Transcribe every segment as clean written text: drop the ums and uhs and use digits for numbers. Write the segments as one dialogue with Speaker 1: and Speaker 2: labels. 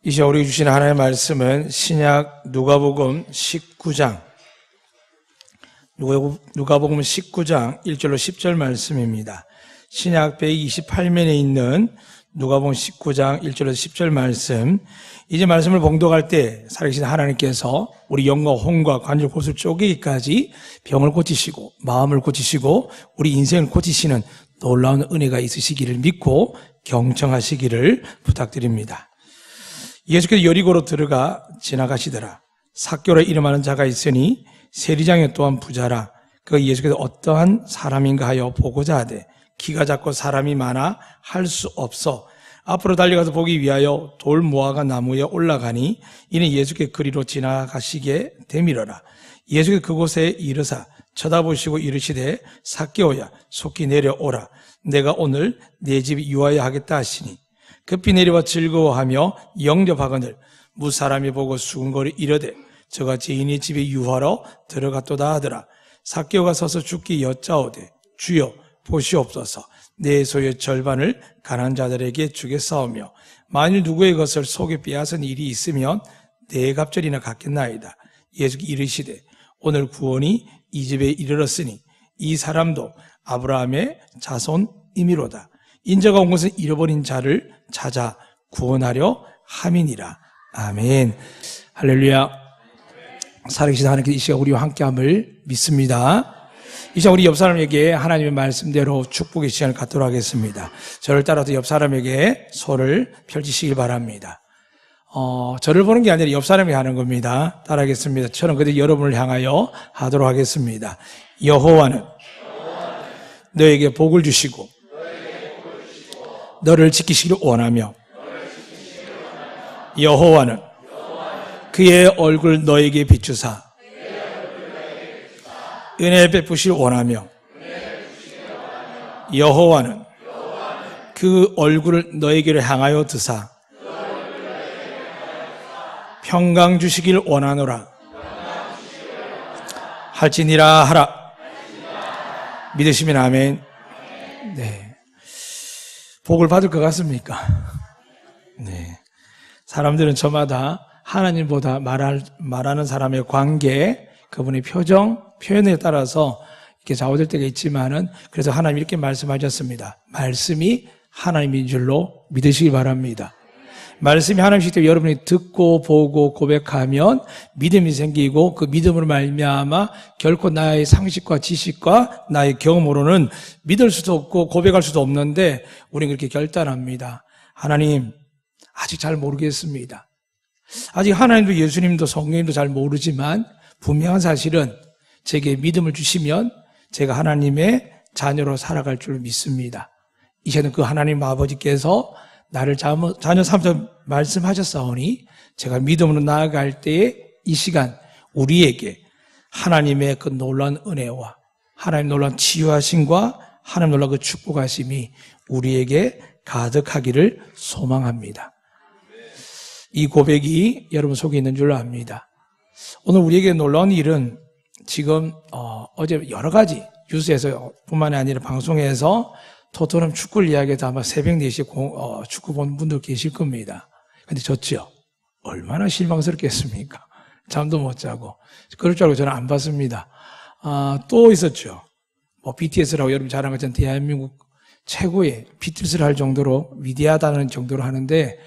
Speaker 1: 이 시간 우리에게 주신 하나님의 말씀은 신약 누가복음 19장 누가복음 19장 1절로 10절 말씀입니다. 신약 128면에 있는 누가복음 19장 1절로 10절 말씀. 이제 말씀을 봉독할 때 살아계신 하나님께서 우리 영과 혼과 관절 곳을 쪼개기까지 병을 고치시고 마음을 고치시고 우리 인생을 고치시는 놀라운 은혜가 있으시기를 믿고 경청하시기를 부탁드립니다. 예수께서 여리고로 들어가 지나가시더라. 삭개오라 이름하는 자가 있으니 세리장에 또한 부자라. 그 예수께서 어떠한 사람인가 하여 보고자 하되 키가 작고 사람이 많아 할 수 없어 앞으로 달려가서 보기 위하여 돌 모아가 나무에 올라가니 이는 예수께 그리로 지나가시게 되밀어라. 예수께서 그곳에 이르사 쳐다보시고 이르시되 삭개오야 속히 내려오라. 내가 오늘 내 집에 유하여 하겠다 하시니 급히 내려와 즐거워하며 영접하거늘 무사람이 보고 수군거리 이르되 저가 죄인의 집에 유하러 들어갔도다 하더라. 삭개오가 서서 주께 여짜오되 주여 보시옵소서. 내 소유의 절반을 가난한 자들에게 주겠사오며 만일 누구의 것을 속에 빼앗은 일이 있으면 네 갑절이나 갚겠나이다. 예수께 이르시되 오늘 구원이 이 집에 이르렀으니 이 사람도 아브라함의 자손이미로다. 인자가 온 것은 잃어버린 자를 찾아 구원하려 함이니라. 아멘. 할렐루야. 살아계신 하나님께서 이 시간 우리와 함께함을 믿습니다. 이 시간 우리 옆 사람에게 하나님의 말씀대로 축복의 시간을 갖도록 하겠습니다. 저를 따라서 옆 사람에게 손을 펼치시길 바랍니다. 저를 보는 게 아니라 옆 사람이 하는 겁니다. 따라하겠습니다. 저는 그대로 여러분을 향하여 하도록 하겠습니다. 여호와는 너에게 복을 주시고 너를 지키시기를 원하며 여호와는 그의 얼굴 너에게 비추사 은혜 베푸시기를 원하며 여호와는 그 얼굴을 너에게로 향하여 드사 평강 주시기를 원하노라. 할지니라 하라. 믿으시면 아멘. 네. 복을 받을 것 같습니까? 네. 사람들은 저마다 하나님보다 말하는 사람의 관계, 그분의 표현에 따라서 이렇게 좌우될 때가 있지만은 그래서 하나님 이렇게 말씀하셨습니다. 말씀이 하나님인 줄로 믿으시기 바랍니다. 말씀이 하나님이시기 때문에 여러분이 듣고 보고 고백하면 믿음이 생기고 그 믿음으로 말미암아 결코 나의 상식과 지식과 나의 경험으로는 믿을 수도 없고 고백할 수도 없는데 우리는 그렇게 결단합니다. 하나님 아직 잘 모르겠습니다. 아직 하나님도 예수님도 성령님도 잘 모르지만 분명한 사실은 제게 믿음을 주시면 제가 하나님의 자녀로 살아갈 줄 믿습니다. 이제는 그 하나님 아버지께서 나를 자녀 삼아 말씀하셨사오니 제가 믿음으로 나아갈 때에 이 시간 우리에게 하나님의 그 놀라운 은혜와 하나님 놀라운 치유하심과 하나님 놀라운 그 축복하심이 우리에게 가득하기를 소망합니다. 이 고백이 여러분 속에 있는 줄로 압니다. 오늘 우리에게 놀라운 일은 지금 어제 여러 가지 뉴스에서 뿐만 아니라 방송에서 토트넘 축구를 이야기해서 아마 새벽 4시에 축구 보는 분들 계실 겁니다. 근데 졌죠? 얼마나 실망스럽겠습니까? 잠도 못 자고. 그럴 줄 알고 저는 안 봤습니다. 또 있었죠. BTS라고 여러분 잘 아는 것처럼 대한민국 최고의 BTS를 할 정도로 위대하다는 정도로 하는데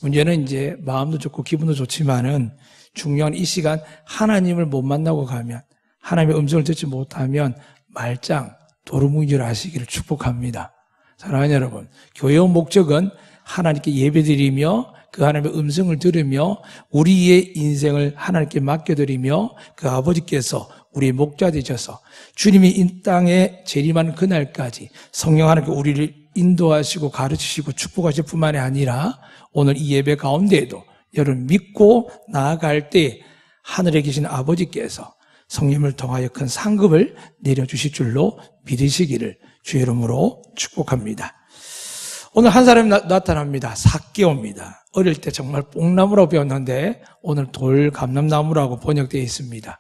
Speaker 1: 문제는 이제 마음도 좋고 기분도 좋지만은 중요한 이 시간 하나님을 못 만나고 가면 하나님의 음성을 듣지 못하면 말짱 도루묵이를 하시기를 축복합니다. 사랑하는 여러분, 교회의 목적은 하나님께 예배드리며 그 하나님의 음성을 들으며 우리의 인생을 하나님께 맡겨드리며 그 아버지께서 우리의 목자 되셔서 주님이 이 땅에 재림하는 그날까지 성령 하나님께 우리를 인도하시고 가르치시고 축복하실 뿐만이 아니라 오늘 이 예배 가운데에도 여러분 믿고 나아갈 때 하늘에 계신 아버지께서 성령을 통하여 큰 상급을 내려주실 줄로 믿으시기를 주의 이름으로 축복합니다. 오늘 한 사람이 나타납니다. 삭개오입니다. 어릴 때 정말 뽕나무라고 배웠는데 오늘 돌감람나무라고 번역되어 있습니다.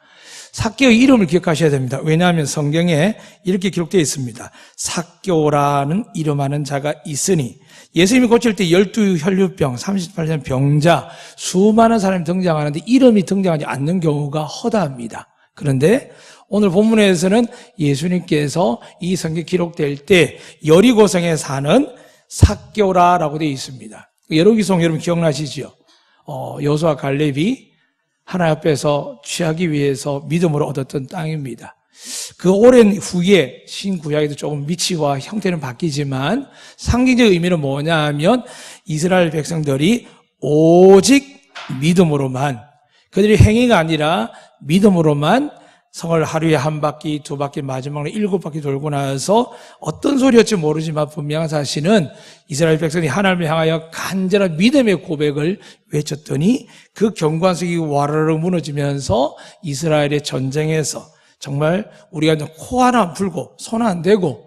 Speaker 1: 삭개오의 이름을 기억하셔야 됩니다. 왜냐하면 성경에 이렇게 기록되어 있습니다. 삭개오라는 이름하는 자가 있으니 예수님이 고칠 때 12혈류병, 38년 병자, 수많은 사람이 등장하는데 이름이 등장하지 않는 경우가 허다합니다. 그런데 오늘 본문에서는 예수님께서 이 성경 기록될 때 여리고성에 사는 삭개오라라고 되어 있습니다. 여리고성 여러분 기억나시죠? 여호수아 갈렙이 하나님 앞에서 취하기 위해서 믿음으로 얻었던 땅입니다. 그 오랜 후에 신구약에도 조금 위치와 형태는 바뀌지만 상징적 의미는 뭐냐 하면 이스라엘 백성들이 오직 믿음으로만, 그들이 행위가 아니라 믿음으로만 성을 하루에 한 바퀴, 두 바퀴, 마지막으로 7바퀴 돌고 나서 어떤 소리였지 모르지만 분명한 사실은 이스라엘 백성이 하나님을 향하여 간절한 믿음의 고백을 외쳤더니 그 경관석이 와르르 무너지면서 이스라엘의 전쟁에서 정말 우리가 코 하나 안 풀고 손 안 대고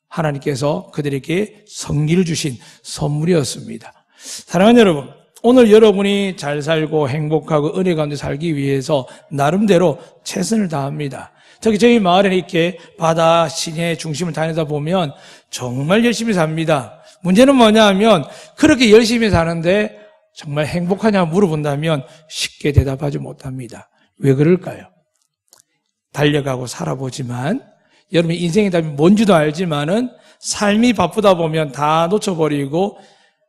Speaker 1: 하나님께서 그들에게 성기를 주신 선물이었습니다. 사랑하는 여러분, 오늘 여러분이 잘 살고 행복하고 은혜 가운데 살기 위해서 나름대로 최선을 다합니다. 특히 저희 마을에 이렇게 바다 시내 중심을 다니다 보면 정말 열심히 삽니다. 문제는 뭐냐 하면 그렇게 열심히 사는데 정말 행복하냐 물어본다면 쉽게 대답하지 못합니다. 왜 그럴까요? 달려가고 살아보지만 여러분 인생의 답이 뭔지도 알지만은 삶이 바쁘다 보면 다 놓쳐버리고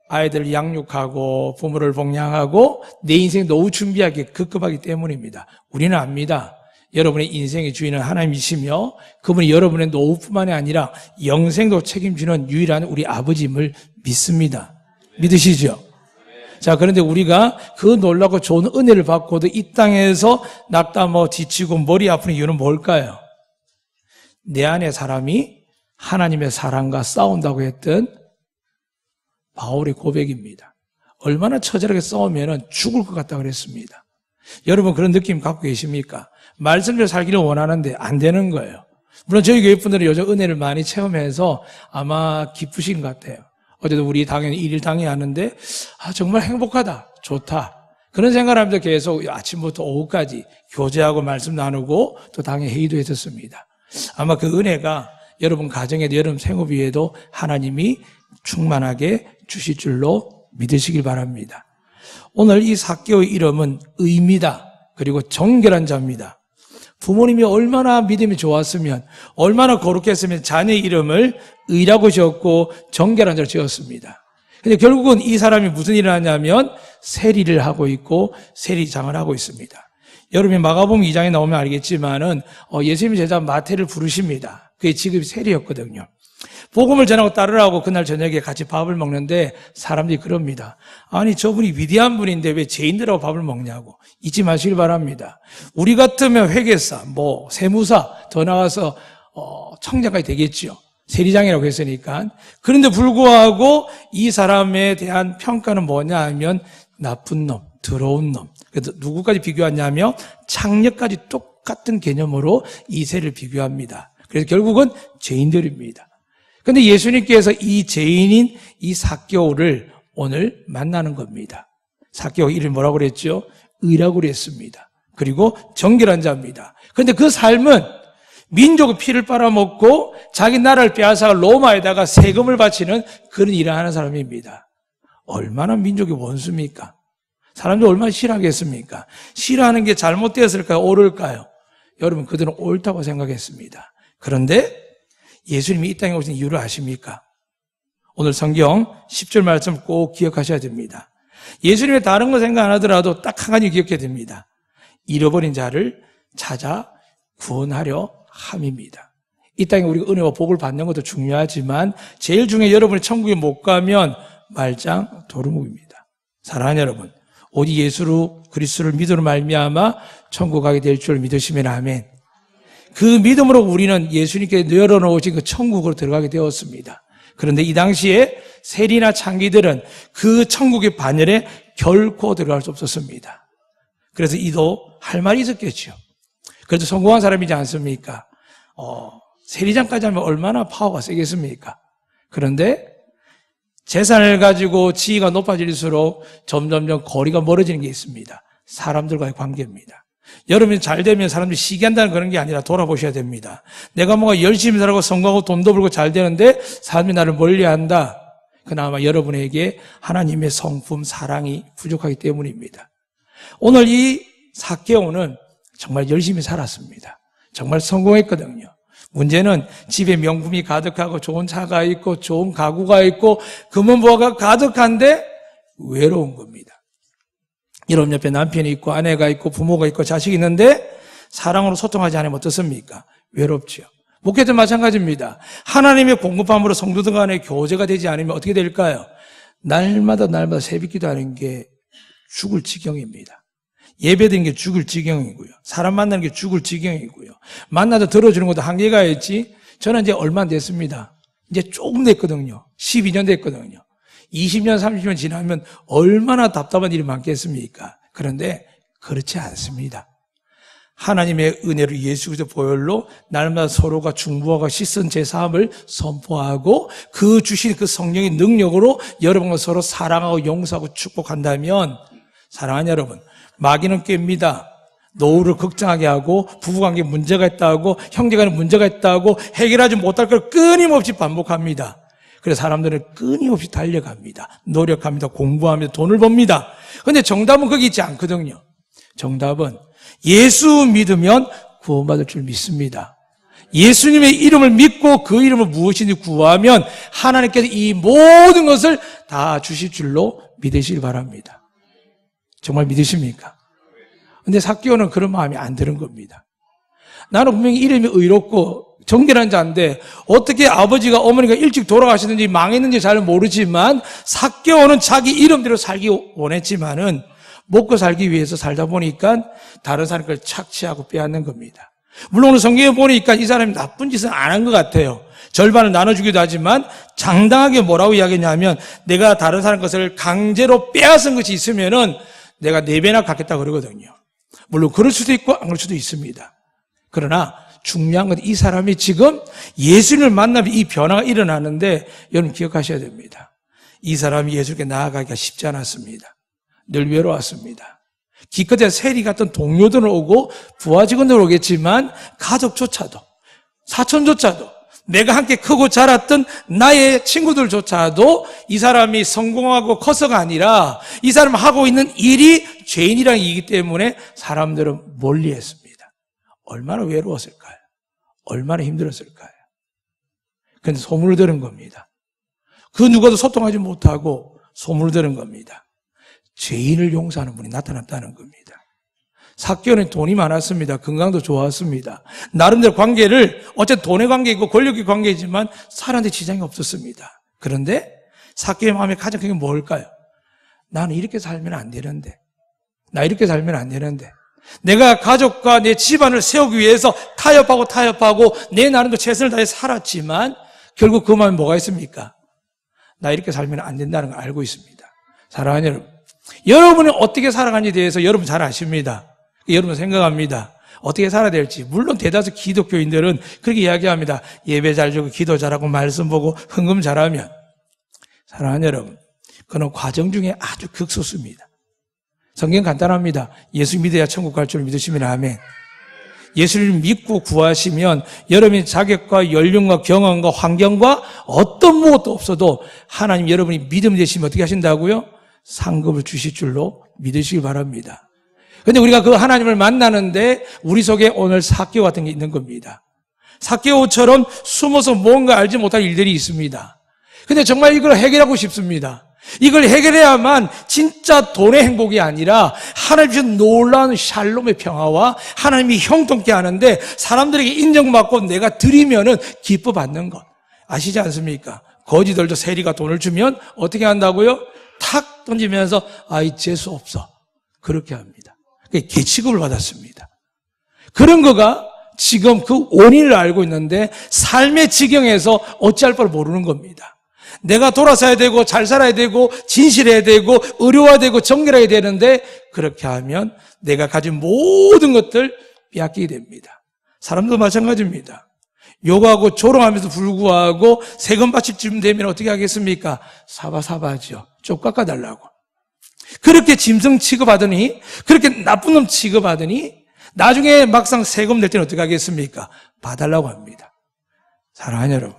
Speaker 1: 아이들을 양육하고 부모를 봉양하고 내 인생 노후 준비하기 급급하기 때문입니다. 우리는 압니다. 여러분의 인생의 주인은 하나님이시며 그분이 여러분의 노후뿐만이 아니라 영생도 책임지는 유일한 우리 아버지임을 믿습니다. 믿으시죠? 자, 그런데 우리가 그 놀랍고 좋은 은혜를 받고도 이 땅에서 낙담하고 지치고 머리 아픈 이유는 뭘까요? 내 안에 사람이 하나님의 사랑과 싸운다고 했던 바울의 고백입니다. 얼마나 처절하게 싸우면 죽을 것 같다 그랬습니다. 여러분 그런 느낌 갖고 계십니까? 말씀대로 살기를 원하는데 안 되는 거예요. 물론 저희 교회 분들은 요즘 은혜를 많이 체험해서 아마 기쁘신 것 같아요. 어제도 우리 당연히 1일 당회 하는데 정말 행복하다, 좋다 그런 생각을 하면서 계속 아침부터 오후까지 교제하고 말씀 나누고 또 당회 회의도 했었습니다. 아마 그 은혜가 여러분 가정에도 여러분 생업위에도 하나님이 충만하게 주실 줄로 믿으시길 바랍니다. 오늘 이 삭개오의 이름은 의입니다. 그리고 정결한 자입니다. 부모님이 얼마나 믿음이 좋았으면 얼마나 거룩했으면 자녀의 이름을 의라고 지었고 정결한 자로 지었습니다. 근데 결국은 이 사람이 무슨 일을 하냐면 세리를 하고 있고 세리장을 하고 있습니다. 여러분이 마가복음 2장에 나오면 알겠지만은 예수님 제자 마태를 부르십니다. 그게 직업이 세리였거든요. 복음을 전하고 따르라고 그날 저녁에 같이 밥을 먹는데 사람들이 그럽니다. 아니 저분이 위대한 분인데 왜 죄인들하고 밥을 먹냐고. 잊지 마시길 바랍니다. 우리 같으면 회계사, 세무사 더 나가서 청장까지 되겠지요. 세리장이라고 했으니까. 그런데 불구하고 이 사람에 대한 평가는 뭐냐 하면 나쁜 놈, 더러운 놈. 그래서 누구까지 비교하냐면 창녀까지 똑같은 개념으로 이 세를 비교합니다. 그래서 결국은 죄인들입니다. 그런데 예수님께서 이 죄인인 이 삭개오를 오늘 만나는 겁니다. 삭개오 이름이 뭐라고 그랬죠? 의라고 그랬습니다. 그리고 정결한 자입니다. 그런데 그 삶은 민족의 피를 빨아먹고 자기 나라를 빼앗아 로마에다가 세금을 바치는 그런 일을 하는 사람입니다. 얼마나 민족의 원수입니까? 사람들 얼마나 싫어하겠습니까? 싫어하는 게 잘못되었을까요? 옳을까요? 여러분 그들은 옳다고 생각했습니다. 그런데 예수님이 이 땅에 오신 이유를 아십니까? 오늘 성경 10절 말씀 꼭 기억하셔야 됩니다. 예수님의 다른 거 생각 안 하더라도 딱 한 가지 기억해야 됩니다. 잃어버린 자를 찾아 구원하려 함입니다. 이 땅에 우리가 은혜와 복을 받는 것도 중요하지만 제일 중요해 여러분이 천국에 못 가면 말짱 도루묵입니다. 사랑하는 여러분, 오직 예수 그리스도를 믿음으로 말미암아 천국 가게 될 줄 믿으시면 아멘. 그 믿음으로 우리는 예수님께 열어놓으신 그 천국으로 들어가게 되었습니다. 그런데 이 당시에 세리나 창기들은 그 천국의 반열에 결코 들어갈 수 없었습니다. 그래서 이도 할 말이 있었겠죠. 그래도 성공한 사람이지 않습니까? 세리장까지 하면 얼마나 파워가 세겠습니까? 그런데 재산을 가지고 지위가 높아질수록 점점점 거리가 멀어지는 게 있습니다. 사람들과의 관계입니다. 여러분이 잘 되면 사람들이 시기한다는 그런 게 아니라 돌아보셔야 됩니다. 내가 뭔가 열심히 살고 성공하고 돈도 벌고 잘 되는데 사람들이 나를 멀리한다. 그나마 여러분에게 하나님의 성품, 사랑이 부족하기 때문입니다. 오늘 이 삭개오는 정말 열심히 살았습니다. 정말 성공했거든요. 문제는 집에 명품이 가득하고 좋은 차가 있고 좋은 가구가 있고 금은보화가 가득한데 외로운 겁니다. 여러분 옆에 남편이 있고 아내가 있고 부모가 있고 자식이 있는데 사랑으로 소통하지 않으면 어떻습니까? 외롭죠. 목회도 마찬가지입니다. 하나님의 공급함으로 성도들 간에 교제가 되지 않으면 어떻게 될까요? 날마다 새벽기도 하는 게 죽을 지경입니다. 예배드리는 게 죽을 지경이고요. 사람 만나는 게 죽을 지경이고요. 만나서 들어주는 것도 한계가 있지. 저는 이제 얼마 안 됐습니다. 이제 조금 됐거든요. 12년 됐거든요. 20년, 30년 지나면 얼마나 답답한 일이 많겠습니까? 그런데 그렇지 않습니다. 하나님의 은혜로 예수 그리스도 보혈로 날마다 서로가 중보하고 씻은 제 삶을 선포하고 그 주신 그 성령의 능력으로 여러분과 서로 사랑하고 용서하고 축복한다면 사랑하는 여러분, 마귀는 깹니다. 노후를 걱정하게 하고 부부관계에 문제가 있다고 형제간에 문제가 있다고 해결하지 못할 걸 끊임없이 반복합니다. 그래서 사람들은 끊임없이 달려갑니다. 노력합니다. 공부합니다. 돈을 법니다. 그런데 정답은 거기 있지 않거든요. 정답은 예수 믿으면 구원받을 줄 믿습니다. 예수님의 이름을 믿고 그 이름을 무엇인지 구하면 하나님께서 이 모든 것을 다 주실 줄로 믿으시기 바랍니다. 정말 믿으십니까? 근데 삭개오는 그런 마음이 안 드는 겁니다. 나는 분명히 이름이 의롭고 정결한 자인데 어떻게 아버지가 어머니가 일찍 돌아가시는지 망했는지 잘 모르지만 삭개오는 자기 이름대로 살기 원했지만은 먹고 살기 위해서 살다 보니까 다른 사람 걸 착취하고 빼앗는 겁니다. 물론 성경에 보니까 이 사람이 나쁜 짓은 안 한 것 같아요. 절반을 나눠주기도 하지만 장당하게 뭐라고 이야기했냐면 내가 다른 사람 것을 강제로 빼앗은 것이 있으면은 내가 4배나 갚겠다 그러거든요. 물론 그럴 수도 있고 안 그럴 수도 있습니다. 그러나 중요한 건 이 사람이 지금 예수님을 만나면 이 변화가 일어나는데 여러분 기억하셔야 됩니다. 이 사람이 예수님께 나아가기가 쉽지 않았습니다. 늘 외로웠습니다. 기껏해야 세리 같은 동료들은 오고 부하 직원들 오겠지만 가족조차도 사촌조차도 내가 함께 크고 자랐던 나의 친구들조차도 이 사람이 성공하고 커서가 아니라 이 사람이 하고 있는 일이 죄인이라는 일이기 때문에 사람들은 멀리했습니다. 얼마나 외로웠을까요? 얼마나 힘들었을까요? 그런데 소문을 들은 겁니다. 그 누구도 소통하지 못하고 소문을 들은 겁니다. 죄인을 용서하는 분이 나타났다는 겁니다. 삭개오는 돈이 많았습니다. 건강도 좋았습니다. 나름대로 관계를 어쨌든 돈의 관계이고 권력의 관계이지만 사람한테 지장이 없었습니다. 그런데 삭개오의 마음에 가장 큰 게 뭘까요? 나는 이렇게 살면 안 되는데, 나 이렇게 살면 안 되는데, 내가 가족과 내 집안을 세우기 위해서 타협하고 내 나름대로 최선을 다해 살았지만 결국 그 마음에 뭐가 있습니까? 나 이렇게 살면 안 된다는 걸 알고 있습니다. 사랑하는 여러분, 여러분이 어떻게 살아가는지에 대해서 여러분 잘 아십니다. 여러분 생각합니다. 어떻게 살아야 될지. 물론 대다수 기독교인들은 그렇게 이야기합니다. 예배 잘 주고 기도 잘하고 말씀 보고 헌금 잘하면. 사랑하는 여러분, 그건 과정 중에 아주 극소수입니다. 성경 간단합니다. 예수 믿어야 천국 갈 줄 믿으시면 아멘. 예수를 믿고 구하시면 여러분의 자격과 연륜과 경험과 환경과 어떤 무엇도 없어도 하나님 여러분이 믿음 되시면 어떻게 하신다고요? 상급을 주실 줄로 믿으시기 바랍니다. 그런데 우리가 그 하나님을 만나는데 우리 속에 오늘 삭개오 같은 게 있는 겁니다. 삭개오처럼 숨어서 뭔가 알지 못할 일들이 있습니다. 근데 정말 이걸 해결하고 싶습니다. 이걸 해결해야만 진짜 돈의 행복이 아니라 하나님 주신 놀라운 샬롬의 평화와 하나님이 형통케 하는데 사람들에게 인정받고 내가 드리면은 기뻐 받는 것. 아시지 않습니까? 거지들도 세리가 돈을 주면 어떻게 한다고요? 탁 던지면서 아이 재수 없어. 그렇게 합니다. 계치급을 받았습니다. 그런 거가 지금 그 원인을 알고 있는데 삶의 지경에서 어찌할 바를 모르는 겁니다. 내가 돌아서야 되고 잘 살아야 되고 진실해야 되고 의로워야 되고 정결해야 되는데 그렇게 하면 내가 가진 모든 것들 빼앗기게 됩니다. 사람도 마찬가지입니다. 요구하고 조롱하면서 불구하고 세금 바칠 쯤 되면 어떻게 하겠습니까? 사바사바하죠. 좀 깎아달라고. 그렇게 짐승 취급하더니 그렇게 나쁜 놈 취급하더니 나중에 막상 세금 낼 때는 어떻게 하겠습니까? 봐달라고 합니다. 사랑하는 여러분,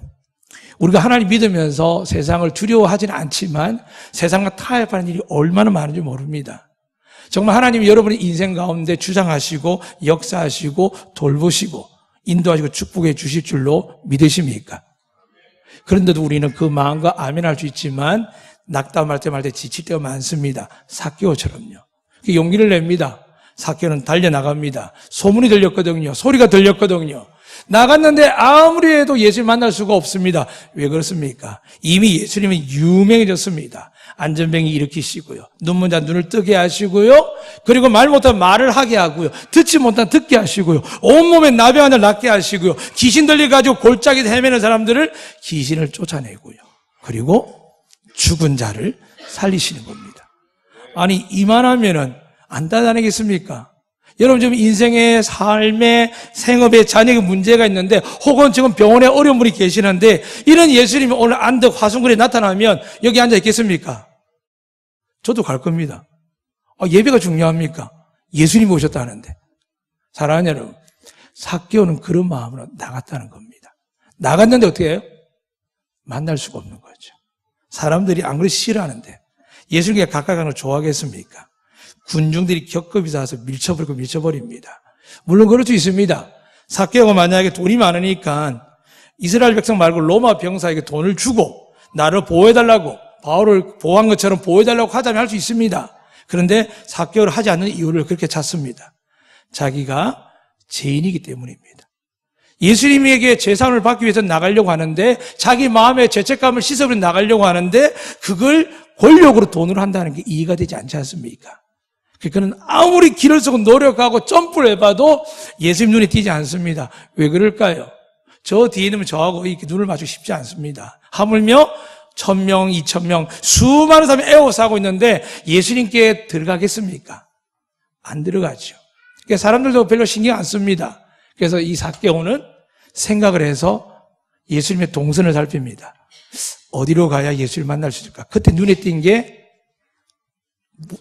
Speaker 1: 우리가 하나님 믿으면서 세상을 두려워하지는 않지만 세상과 타협하는 일이 얼마나 많은지 모릅니다. 정말 하나님이 여러분의 인생 가운데 주장하시고 역사하시고 돌보시고 인도하시고 축복해 주실 줄로 믿으십니까? 그런데도 우리는 그 마음과 아멘할 수 있지만 낙담할 때 말 때 지칠 때가 많습니다. 삭개오처럼요. 용기를 냅니다. 삭개오는 달려나갑니다. 소문이 들렸거든요. 소리가 들렸거든요. 나갔는데 아무리 해도 예수를 만날 수가 없습니다. 왜 그렇습니까? 이미 예수님은 유명해졌습니다. 안전병이 일으키시고요. 눈먼 자 눈을 뜨게 하시고요. 그리고 말 못한 말을 하게 하고요. 듣지 못한 듣게 하시고요. 온몸에 나병을 낫게 하시고요. 귀신 들려가지고 골짜기 헤매는 사람들을 귀신을 쫓아내고요. 그리고 죽은 자를 살리시는 겁니다. 아니 이만하면은 안 따다니겠습니까? 여러분 지금 인생의 삶의 생업에 자녀에게 문제가 있는데 혹은 지금 병원에 어려운 분이 계시는데 이런 예수님이 오늘 안덕 화순군에 나타나면 여기 앉아 있겠습니까? 저도 갈 겁니다. 예배가 중요합니까? 예수님이 오셨다는데. 사랑하는 여러분, 삭개오는 그런 마음으로 나갔다는 겁니다. 나갔는데 어떻게 해요? 만날 수가 없는 거죠. 사람들이 안 그리 싫어하는데 예수님께 가까이 가는 걸 좋아하겠습니까? 군중들이 겹겹이 사서 밀쳐버립니다. 물론 그럴 수 있습니다. 삭개오가 만약에 돈이 많으니까 이스라엘 백성 말고 로마 병사에게 돈을 주고 나를 보호해달라고 바울을 보호한 것처럼 보호해달라고 하자면 할 수 있습니다. 그런데 삭개오를 하지 않는 이유를 그렇게 찾습니다. 자기가 죄인이기 때문입니다. 예수님에게 제사함을 받기 위해서 나가려고 하는데 자기 마음의 죄책감을 씻어버리고 나가려고 하는데 그걸 권력으로 돈으로 한다는 게 이해가 되지 않지 않습니까? 그는 아무리 길을 쓰고 노력하고 점프를 해봐도 예수님 눈에 띄지 않습니다. 왜 그럴까요? 저 뒤에 있는 저하고 이렇게 눈을 맞추기 쉽지 않습니다. 하물며 1000명, 2000명 수많은 사람이 애워싸고 있는데 예수님께 들어가겠습니까? 안 들어가죠. 그러니까 사람들도 별로 신경 안 씁니다. 그래서 이 삭개오는 생각을 해서 예수님의 동선을 살핍니다. 어디로 가야 예수를 만날 수 있을까? 그때 눈에 띈 게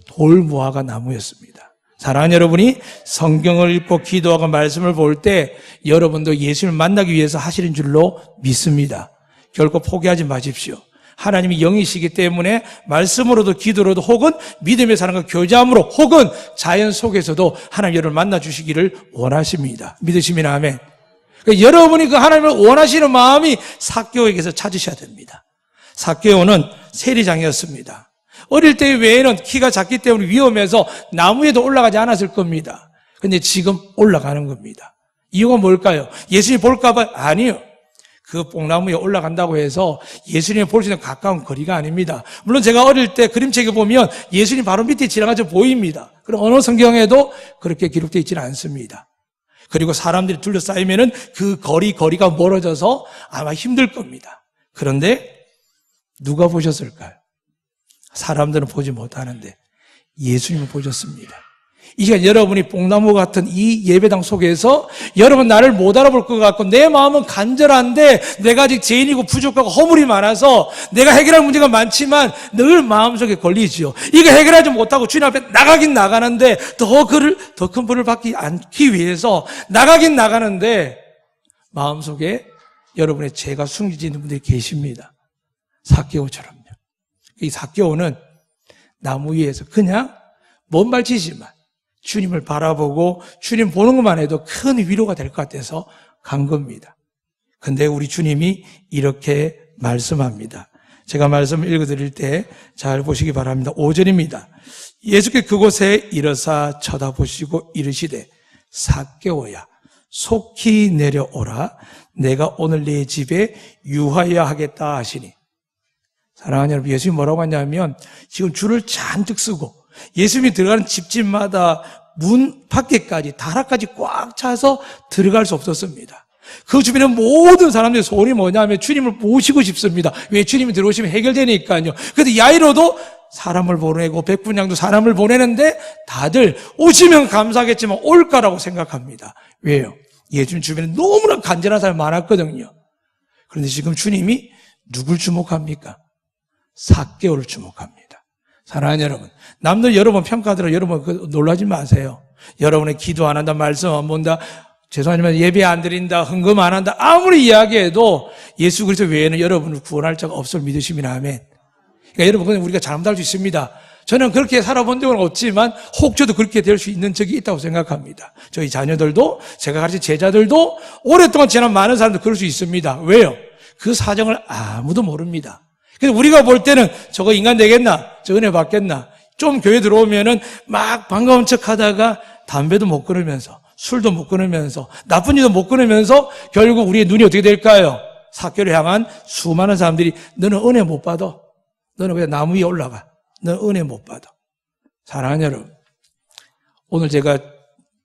Speaker 1: 돌무화과 나무였습니다. 사랑하는 여러분이 성경을 읽고 기도하고 말씀을 볼 때 여러분도 예수를 만나기 위해서 하시는 줄로 믿습니다. 결코 포기하지 마십시오. 하나님이 영이시기 때문에 말씀으로도 기도로도 혹은 믿음의 사람과 교제함으로 혹은 자연 속에서도 하나님 여러분을 만나주시기를 원하십니다. 믿으시면 아멘. 그러니까 여러분이 그 하나님을 원하시는 마음이 삭개오에게서 찾으셔야 됩니다. 삭개오는 세리장이었습니다. 어릴 때 외에는 키가 작기 때문에 위험해서 나무에도 올라가지 않았을 겁니다. 근데 지금 올라가는 겁니다. 이유가 뭘까요? 예수님 볼까 봐? 아니요. 그 뽕나무에 올라간다고 해서 예수님을 볼 수 있는 가까운 거리가 아닙니다. 물론 제가 어릴 때 그림책에 보면 예수님 바로 밑에 지나가서 보입니다. 그럼 어느 성경에도 그렇게 기록되어 있지는 않습니다. 그리고 사람들이 둘러싸이면은 그 거리가 멀어져서 아마 힘들 겁니다. 그런데 누가 보셨을까요? 사람들은 보지 못하는데 예수님은 보셨습니다. 이 시간 여러분이 뽕나무 같은 이 예배당 속에서 여러분 나를 못 알아볼 것 같고 내 마음은 간절한데 내가 아직 죄인이고 부족하고 허물이 많아서 내가 해결할 문제가 많지만 늘 마음속에 걸리지요. 이거 해결하지 못하고 주님 앞에 나가긴 나가는데 더 큰 분을 받지 않기 위해서 나가긴 나가는데 마음속에 여러분의 죄가 숨겨져 있는 분들이 계십니다. 삭개오처럼요. 이 삭개오는 나무 위에서 그냥 먼 발치지만 주님을 바라보고 주님 보는 것만 해도 큰 위로가 될 것 같아서 간 겁니다. 근데 우리 주님이 이렇게 말씀합니다. 제가 말씀을 읽어드릴 때 잘 보시기 바랍니다. 5절입니다. 예수께서 그곳에 일어사 쳐다보시고 이르시되 삭개오야 속히 내려오라 내가 오늘 네 집에 유하여야 하겠다 하시니 사랑하는 여러분, 예수님이 뭐라고 하냐면 지금 줄을 잔뜩 쓰고 예수님이 들어가는 집집마다 문 밖에까지 다락까지 꽉 차서 들어갈 수 없었습니다. 그 주변에 모든 사람들의 소원이 뭐냐면 주님을 모시고 싶습니다. 왜? 주님이 들어오시면 해결되니까요. 그래서 야이로도 사람을 보내고 백분양도 사람을 보내는데 다들 오시면 감사하겠지만 올까라고 생각합니다. 왜요? 예수님 주변에 너무나 간절한 사람이 많았거든요. 그런데 지금 주님이 누굴 주목합니까? 삭개오를 주목합니다. 사랑하는 여러분, 남들 여러분 평가들어 여러분 놀라지 마세요. 여러분의 기도 안 한다, 말씀 안 본다, 죄송하지만 예배 안 드린다, 헌금 안 한다, 아무리 이야기해도 예수 그리스도 외에는 여러분을 구원할 자가 없음을 믿으시면 아멘. 그러니까 여러분, 그건 우리가 잘못할 수 있습니다. 저는 그렇게 살아본 적은 없지만 혹 저도 그렇게 될 수 있는 적이 있다고 생각합니다. 저희 자녀들도, 제가 가르친 제자들도, 오랫동안 지난 많은 사람도 그럴 수 있습니다. 왜요? 그 사정을 아무도 모릅니다. 그래서 우리가 볼 때는 저거 인간 되겠나? 저 은혜 받겠나? 좀 교회 들어오면은 막 반가운 척 하다가 담배도 못 끊으면서, 술도 못 끊으면서, 나쁜 일도 못 끊으면서 결국 우리의 눈이 어떻게 될까요? 사교를 향한 수많은 사람들이 너는 은혜 못 받아. 너는 그냥 나무 위에 올라가. 너는 은혜 못 받아. 사랑하는 여러분, 오늘 제가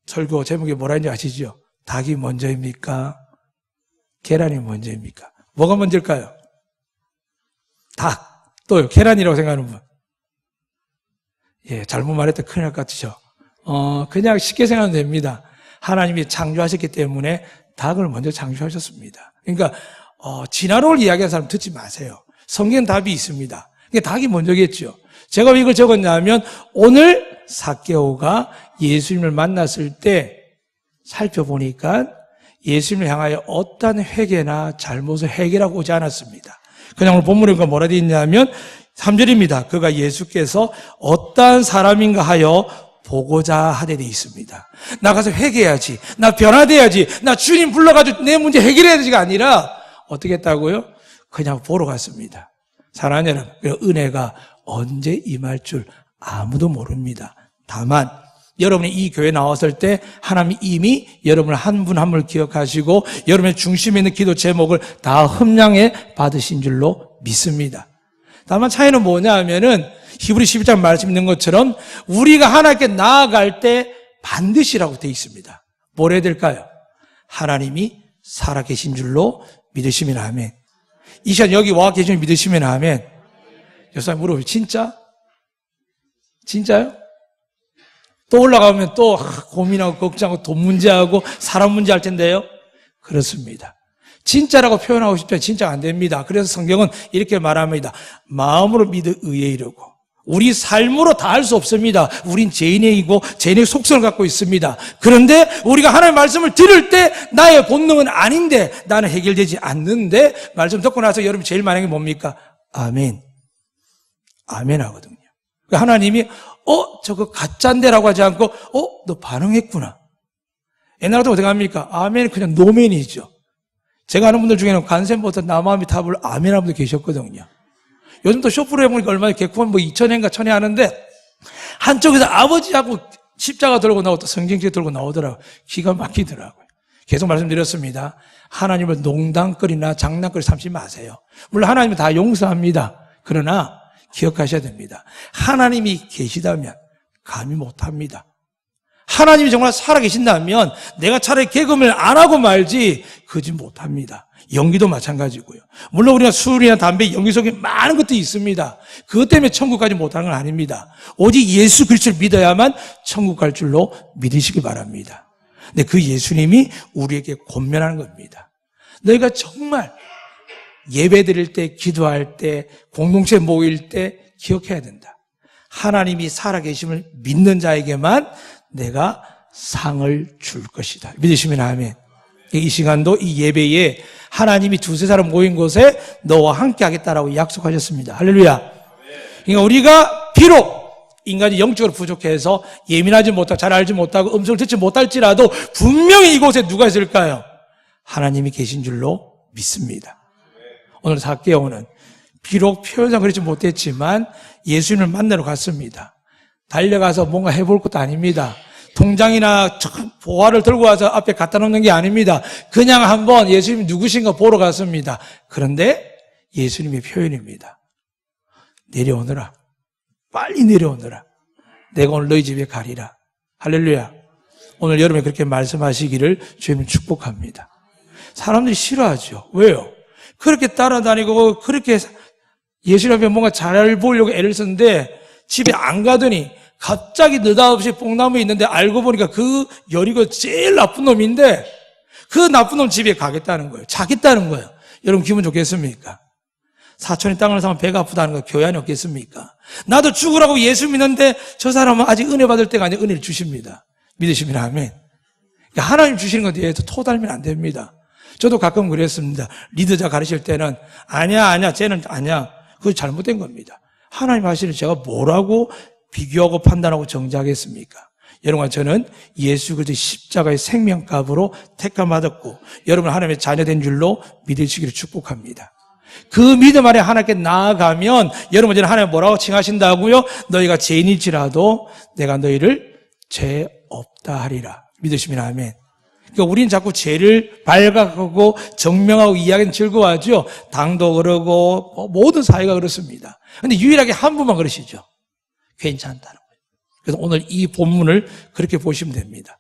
Speaker 1: 설교 제목이 뭐라 했는지 아시죠? 닭이 먼저입니까? 계란이 먼저입니까? 뭐가 먼저일까요? 닭. 또요, 계란이라고 생각하는 분. 예, 잘못 말했다 큰일 날 것 같으죠? 그냥 쉽게 생각하면 됩니다. 하나님이 창조하셨기 때문에 닭을 먼저 창조하셨습니다. 그러니까, 진화론을 이야기하는 사람 듣지 마세요. 성경 답이 있습니다. 그러니까 닭이 먼저겠죠. 제가 왜 이걸 적었냐면, 오늘 삭개오가 예수님을 만났을 때 살펴보니까 예수님을 향하여 어떠한 회개나 잘못을 해결하고 오지 않았습니다. 그냥 오늘 본문에 뭐라 되어 있냐면 3절입니다. 그가 예수께서 어떠한 사람인가 하여 보고자 하되 되어 있습니다. 나 가서 회개해야지. 나 변화돼야지. 나 주님 불러가지고 내 문제 해결해야 되지가 아니라 어떻게 했다고요? 그냥 보러 갔습니다. 사랑하는 여러분, 은혜가 언제 임할 줄 아무도 모릅니다. 다만 여러분이 이 교회에 나왔을 때 하나님이 이미 여러분을 한 분 한 분을 기억하시고 여러분의 중심에 있는 기도 제목을 다 흠량해 받으신 줄로 믿습니다. 다만 차이는 뭐냐 하면은 히브리 12장 말씀 있는 것처럼 우리가 하나님께 나아갈 때 반드시라고 되어 있습니다. 뭘 해야 될까요? 하나님이 살아계신 줄로 믿으시면 아멘. 이 시간 여기 와 계신 줄 믿으시면 아멘. 여사님 물어보세요. 진짜? 진짜요? 또 올라가면 또 고민하고 걱정하고 돈 문제하고 사람 문제 할 텐데요. 그렇습니다. 진짜라고 표현하고 싶지만 진짜 안 됩니다. 그래서 성경은 이렇게 말합니다. 마음으로 믿어 의에 이르고 우리 삶으로 다 할 수 없습니다. 우린 죄인이고 죄인의 속성을 갖고 있습니다. 그런데 우리가 하나님의 말씀을 들을 때 나의 본능은 아닌데 나는 해결되지 않는데 말씀 듣고 나서 여러분 제일 많은 게 뭡니까? 아멘. 아멘 하거든요. 하나님이 저거 가짜인데라고 하지 않고 너 반응했구나. 옛날 같으면 어떻게 합니까? 아멘 그냥 노멘이죠. 제가 아는 분들 중에는 간센보다 나마미 탑을 아멘 하는 분들 계셨거든요. 요즘 또 쇼프로 해보니까 얼마나 개콘 2,000회인가 1,000회 하는데 한쪽에서 아버지하고 십자가 들고 나오고 또 성경책 들고 나오더라고요. 기가 막히더라고요. 계속 말씀드렸습니다. 하나님을 농담거리나 장난거리 삼지 마세요. 물론 하나님은 다 용서합니다. 그러나 기억하셔야 됩니다. 하나님이 계시다면 감히 못합니다. 하나님이 정말 살아계신다면 내가 차라리 개그맨을 안 하고 말지 그지 못합니다. 연기도 마찬가지고요. 물론 우리가 술이나 담배, 연기 속에 많은 것들이 있습니다. 그것 때문에 천국 가지 못하는 건 아닙니다. 오직 예수 그리스도를 믿어야만 천국 갈 줄로 믿으시기 바랍니다. 근데 그 예수님이 우리에게 권면하는 겁니다. 너희가 정말 예배 드릴 때, 기도할 때, 공동체 모일 때 기억해야 된다. 하나님이 살아계심을 믿는 자에게만 내가 상을 줄 것이다. 믿으시면 아멘. 이 시간도 이 예배에 하나님이 두세 사람 모인 곳에 너와 함께 하겠다라고 약속하셨습니다. 할렐루야. 그러니까 우리가 비록 인간이 영적으로 부족해서 예민하지 못하고 잘 알지 못하고 음성을 듣지 못할지라도 분명히 이곳에 누가 있을까요? 하나님이 계신 줄로 믿습니다. 오늘 삭개오는 비록 표현상 그렇지 못했지만 예수님을 만나러 갔습니다. 달려가서 뭔가 해볼 것도 아닙니다. 통장이나 보화를 들고 와서 앞에 갖다 놓는 게 아닙니다. 그냥 한번 예수님이 누구신가 보러 갔습니다. 그런데 예수님의 표현입니다. 내려오너라. 빨리 내려오너라. 내가 오늘 너희 집에 가리라. 할렐루야. 오늘 여러분이 그렇게 말씀하시기를 주님 축복합니다. 사람들이 싫어하죠. 왜요? 그렇게 따라다니고 그렇게 예수님 앞에 뭔가 잘 보이려고 애를 쓰는데 집에 안 가더니 갑자기 느닷없이 뽕나무에 있는데 알고 보니까 그 여리고 제일 나쁜 놈인데 그 나쁜 놈 집에 가겠다는 거예요. 자겠다는 거예요. 여러분 기분 좋겠습니까? 사촌이 땅을 사면 배가 아프다는 거 교양이 없겠습니까? 나도 죽으라고 예수 믿는데 저 사람은 아직 은혜 받을 때가 아니라 은혜를 주십니다. 믿으시면 아멘. 그러니까 하나님 주시는 것에 대해서 토달면 안 됩니다. 저도 가끔 그랬습니다. 리더자 가르칠 때는 아니야 쟤는 아니야. 그거 잘못된 겁니다. 하나님 하시는 제가 뭐라고 비교하고 판단하고 정죄하겠습니까? 여러분, 저는 예수 그리스도의 십자가의 생명값으로 택함받았고 여러분 하나님의 자녀된 줄로 믿으시기를 축복합니다. 그 믿음 아래 하나님께 나아가면 여러분 저는 하나님 뭐라고 칭하신다고요? 너희가 죄인일지라도 내가 너희를 죄 없다 하리라. 믿으시면 아멘. 그러니까 우리는 자꾸 죄를 발각하고 정명하고 이야기는 즐거워하죠. 당도 그러고 모든 사회가 그렇습니다. 그런데 유일하게 한 분만 그러시죠. 괜찮다는 거예요. 그래서 오늘 이 본문을 그렇게 보시면 됩니다.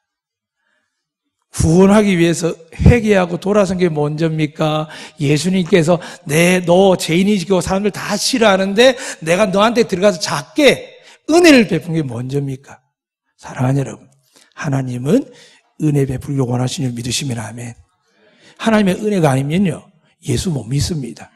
Speaker 1: 구원하기 위해서 회개하고 돌아선 게 먼저입니까? 예수님께서 너 죄인이고 사람들 다 싫어하는데 내가 너한테 들어가서 작게 은혜를 베푼 게 먼저입니까? 사랑하는 여러분, 하나님은 은혜 베풀기를 원하시는 줄 믿으시면 아멘. 하나님의 은혜가 아니면요 예수 못 믿습니다.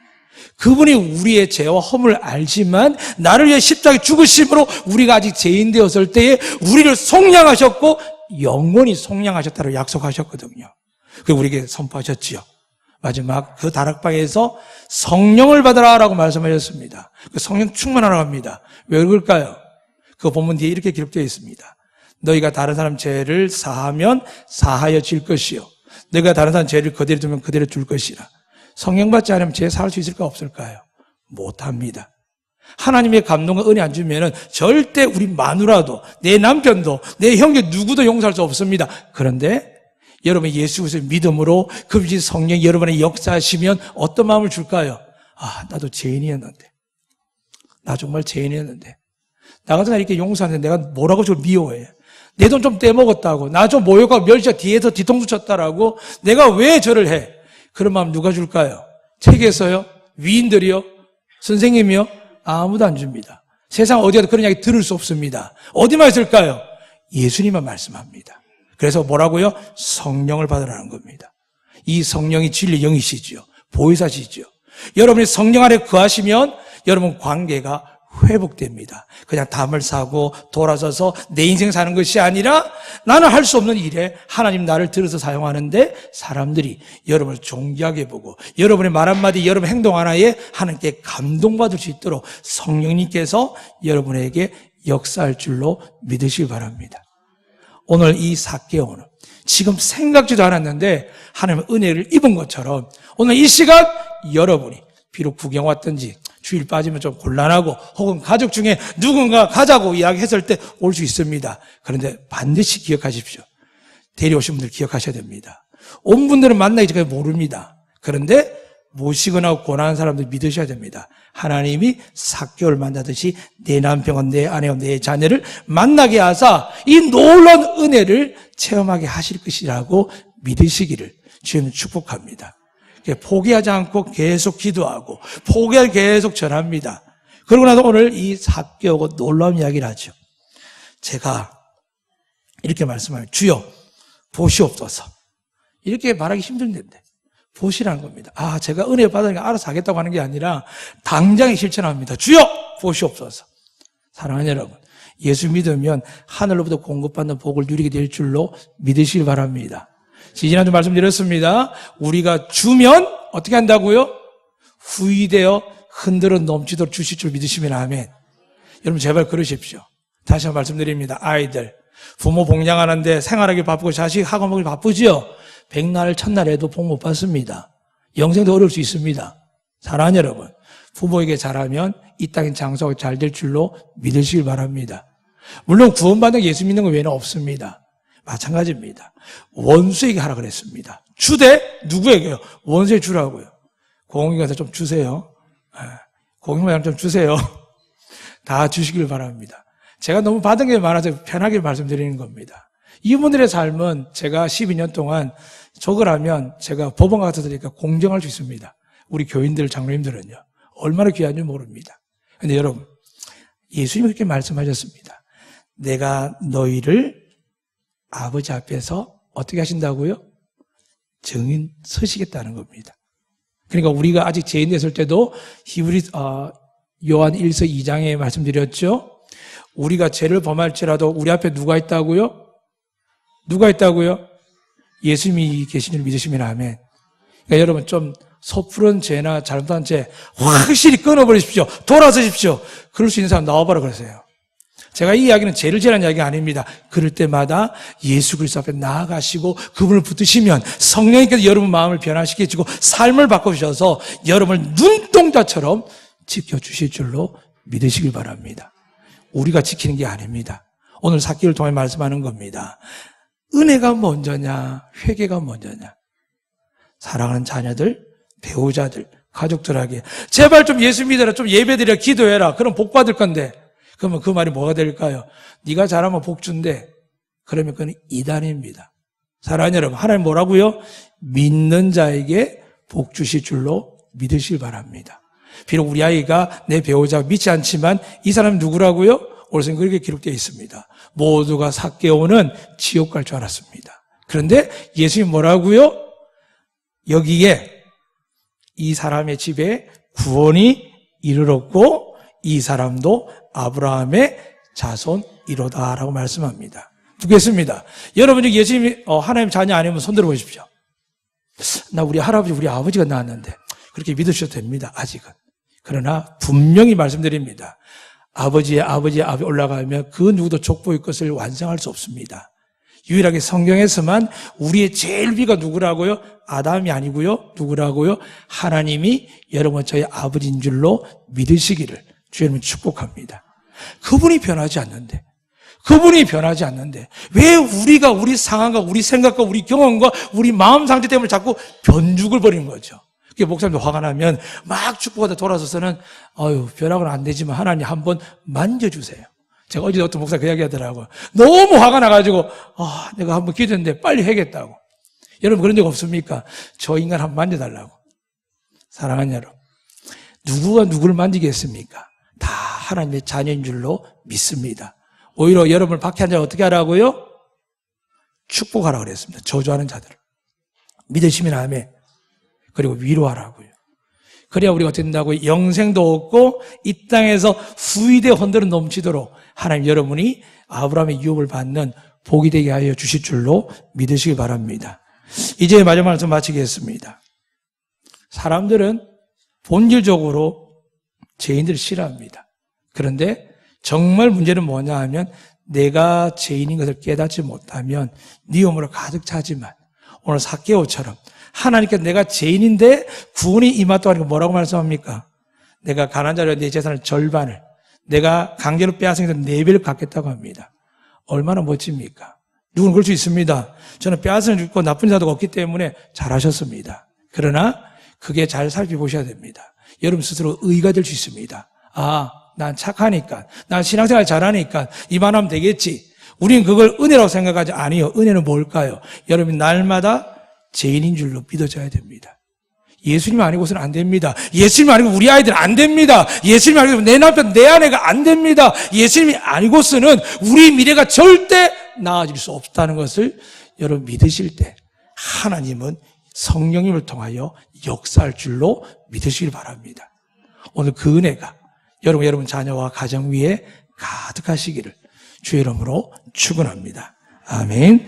Speaker 1: 그분이 우리의 죄와 허물을 알지만 나를 위해 십자가에 죽으심으로 우리가 아직 죄인 되었을 때에 우리를 속량하셨고 영원히 속량하셨다고 약속하셨거든요. 그리고 우리에게 선포하셨지요. 마지막 그 다락방에서 성령을 받아라라고 말씀하셨습니다. 그 성령 충만하라고 합니다. 왜 그럴까요? 그 본문 뒤에 이렇게 기록되어 있습니다. 너희가 다른 사람 죄를 사하면 사하여질 것이요 너희가 다른 사람 죄를 그대로 두면 그대로 줄 것이라. 성령 받지 않으면 죄 사할 수 있을까 없을까요? 못합니다. 하나님의 감동과 은혜 안 주면은 절대 우리 마누라도 내 남편도 내 형제 누구도 용서할 수 없습니다. 그런데 여러분 예수 그리스도의 믿음으로 그 성령 여러분의 역사하시면 어떤 마음을 줄까요? 아, 나도 죄인이었는데, 나 정말 죄인이었는데, 나 같은 사람 이렇게 용서하는데 내가 뭐라고 저를 미워해? 내 돈 좀 떼먹었다고, 나 좀 모욕하고 멸시하고 뒤에서 뒤통수 쳤다라고, 내가 왜 저를 해? 그런 마음 누가 줄까요? 책에서요? 위인들이요? 선생님이요? 아무도 안 줍니다. 세상 어디 가도 그런 이야기 들을 수 없습니다. 어디만 있을까요? 예수님만 말씀합니다. 그래서 뭐라고요? 성령을 받으라는 겁니다. 이 성령이 진리 영이시지요. 보혜사시지요. 여러분이 성령 안에 거하시면 여러분 관계가 회복됩니다. 그냥 담을 사고 돌아서서 내 인생 사는 것이 아니라 나는 할 수 없는 일에 하나님 나를 들어서 사용하는데 사람들이 여러분을 존귀하게 보고 여러분의 말 한마디 여러분 행동 하나에 하나님께 감동받을 수 있도록 성령님께서 여러분에게 역사할 줄로 믿으시기 바랍니다. 오늘 이 삭개오는 지금 생각지도 않았는데 하나님의 은혜를 입은 것처럼 오늘 이 시간 여러분이 비록 구경 왔든지 주일 빠지면 좀 곤란하고 혹은 가족 중에 누군가 가자고 이야기했을 때 올 수 있습니다. 그런데 반드시 기억하십시오. 데려오신 분들 기억하셔야 됩니다. 온 분들은 만나기 전에 모릅니다. 그런데 모시거나 권하는 사람들 믿으셔야 됩니다. 하나님이 삭개오를 만나듯이 내 남편과 내 아내와 내 자녀를 만나게 하사 이 놀라운 은혜를 체험하게 하실 것이라고 믿으시기를 주님은 축복합니다. 포기하지 않고 계속 기도하고 포기하지 계속 전합니다. 그러고 나서 오늘 이 삭개오가 놀라운 이야기를 하죠. 제가 이렇게 말씀하면 주여 보시옵소서. 이렇게 말하기 힘든데 보시라는 겁니다. 아, 제가 은혜 받으니까 알아서 하겠다고 하는 게 아니라 당장에 실천합니다. 주여 보시옵소서. 사랑하는 여러분, 예수 믿으면 하늘로부터 공급받는 복을 누리게 될 줄로 믿으시길 바랍니다. 지난주 말씀드렸습니다. 우리가 주면 어떻게 한다고요? 후이되어 흔들어 넘치도록 주실 줄 믿으시면 아멘. 여러분 제발 그러십시오. 다시 한번 말씀드립니다. 아이들 부모 복양하는데 생활하기 바쁘고 자식 학원 먹기 바쁘지요. 백날 첫날에도 복 못 받습니다. 영생도 어려울 수 있습니다. 사랑하는 여러분, 부모에게 잘하면 이 땅의 장사가 잘 될 줄로 믿으시길 바랍니다. 물론 구원받는 예수 믿는 것 외에는 없습니다. 마찬가지입니다. 원수에게 하라 그랬습니다. 주되 누구에게요? 원수에 주라고요. 공익에서 좀 주세요. 공익만 좀 주세요. 다 주시길 바랍니다. 제가 너무 받은 게 많아서 편하게 말씀드리는 겁니다. 이분들의 삶은 제가 12년 동안 적으라면 제가 법원 가서 드리니까 공정할 수 있습니다. 우리 교인들, 장로님들은요. 얼마나 귀한지 모릅니다. 그런데 여러분, 예수님이 그렇게 말씀하셨습니다. 내가 너희를 아버지 앞에서 어떻게 하신다고요? 증인 서시겠다는 겁니다. 그러니까 우리가 아직 죄인 됐을 때도 요한 1서 2장에 말씀드렸죠. 우리가 죄를 범할지라도 우리 앞에 누가 있다고요? 누가 있다고요? 예수님이 계신 줄 믿으시면 아멘. 그러니까 여러분 좀 섣부른 죄나 잘못한 죄 확실히 끊어버리십시오. 돌아서십시오. 그럴 수 있는 사람 나와봐라 그러세요. 제가 이 이야기는 죄를 지라는 이야기가 아닙니다. 그럴 때마다 예수 그리스도 앞에 나아가시고 그분을 붙드시면 성령님께서 여러분 마음을 변화시켜주고 삶을 바꾸셔서 여러분을 눈동자처럼 지켜주실 줄로 믿으시길 바랍니다. 우리가 지키는 게 아닙니다. 오늘 삭개를 통해 말씀하는 겁니다. 은혜가 먼저냐 회개가 먼저냐. 사랑하는 자녀들, 배우자들, 가족들에게 제발 좀 예수 믿어라, 좀 예배드려, 기도해라. 그럼 복 받을 건데 그러면 그 말이 뭐가 될까요? 네가 잘하면 복 준대. 그러면 그건 이단입니다. 사랑하는 여러분, 하나님 뭐라고요? 믿는 자에게 복 주실 줄로 믿으시길 바랍니다. 비록 우리 아이가 내 배우자가 믿지 않지만 이 사람이 누구라고요? 오늘 그렇게 기록되어 있습니다. 모두가 삭개오는 지옥 갈 줄 알았습니다. 그런데 예수님 뭐라고요? 여기에 이 사람의 집에 구원이 이르렀고 이 사람도 아브라함의 자손이로다라고 말씀합니다. 듣겠습니다. 여러분 중에 예수님이 하나님 자녀 아니면 손들어 보십시오. 나 우리 할아버지 우리 아버지가 낳았는데 그렇게 믿으셔도 됩니다. 아직은. 그러나 분명히 말씀드립니다. 아버지의 아버지 올라가면 그 누구도 족보의 것을 완성할 수 없습니다. 유일하게 성경에서만 우리의 제일 위가 누구라고요? 아담이 아니고요. 누구라고요? 하나님이 여러분 저희 아버지인 줄로 믿으시기를 주님은 축복합니다. 그분이 변하지 않는데 왜 우리가 우리 상황과 우리 생각과 우리 경험과 우리 마음 상태 때문에 자꾸 변죽을 벌이는 거죠. 목사님도 화가 나면 막 축복하다 돌아서서는 변화는 안 되지만 하나님 한번 만져주세요. 제가 어제 어떤 목사 그 이야기 하더라고요. 너무 화가 나가지고 내가 한번 기도했는데 빨리 해야겠다고. 여러분 그런 적 없습니까? 저 인간 한번 만져달라고. 사랑하는 여러분, 누구가 누구를 만지겠습니까? 다 하나님의 자녀인 줄로 믿습니다. 오히려 여러분을 박해한 자를 어떻게 하라고요? 축복하라고 그랬습니다. 저주하는 자들을. 믿으시면 아멘. 그리고 위로하라고요. 그래야 우리가 어떻게 된다고요? 영생도 얻고 이 땅에서 후이대 헌들은 넘치도록 하나님 여러분이 아브라함의 유업을 받는 복이 되게 하여 주실 줄로 믿으시기 바랍니다. 이제 마지막 말씀 마치겠습니다. 사람들은 본질적으로 죄인들을 싫어합니다. 그런데 정말 문제는 뭐냐 하면 내가 죄인인 것을 깨닫지 못하면 네 몸으로 가득 차지만 오늘 삭개오처럼 하나님께서 내가 죄인인데 구원이 임하다고 하니까 뭐라고 말씀합니까? 내가 가난한 자로 내 재산을 절반을 내가 강제로 빼앗으니까 4배를 갖겠다고 합니다. 얼마나 멋집니까? 누구는 그럴 수 있습니다. 저는 빼앗은 죽고 나쁜 자도가 없기 때문에 잘하셨습니다. 그러나 그게 잘 살펴보셔야 됩니다. 여러분 스스로 의가 될 수 있습니다. 난 착하니까, 난 신앙생활 잘하니까 이만하면 되겠지. 우리는 그걸 은혜라고 생각하지 아니요. 은혜는 뭘까요? 여러분 날마다 죄인인 줄로 믿어져야 됩니다. 예수님 아니고서는 안 됩니다. 예수님 아니고 우리 아이들은 안 됩니다. 예수님 아니고 내 남편, 내 아내가 안 됩니다. 예수님이 아니고서는 우리 미래가 절대 나아질 수 없다는 것을 여러분 믿으실 때 하나님은 성령님을 통하여 역사할 줄로 믿으시길 바랍니다. 오늘 그 은혜가 여러분 자녀와 가정 위에 가득하시기를 주의 이름으로 축원합니다. 아멘.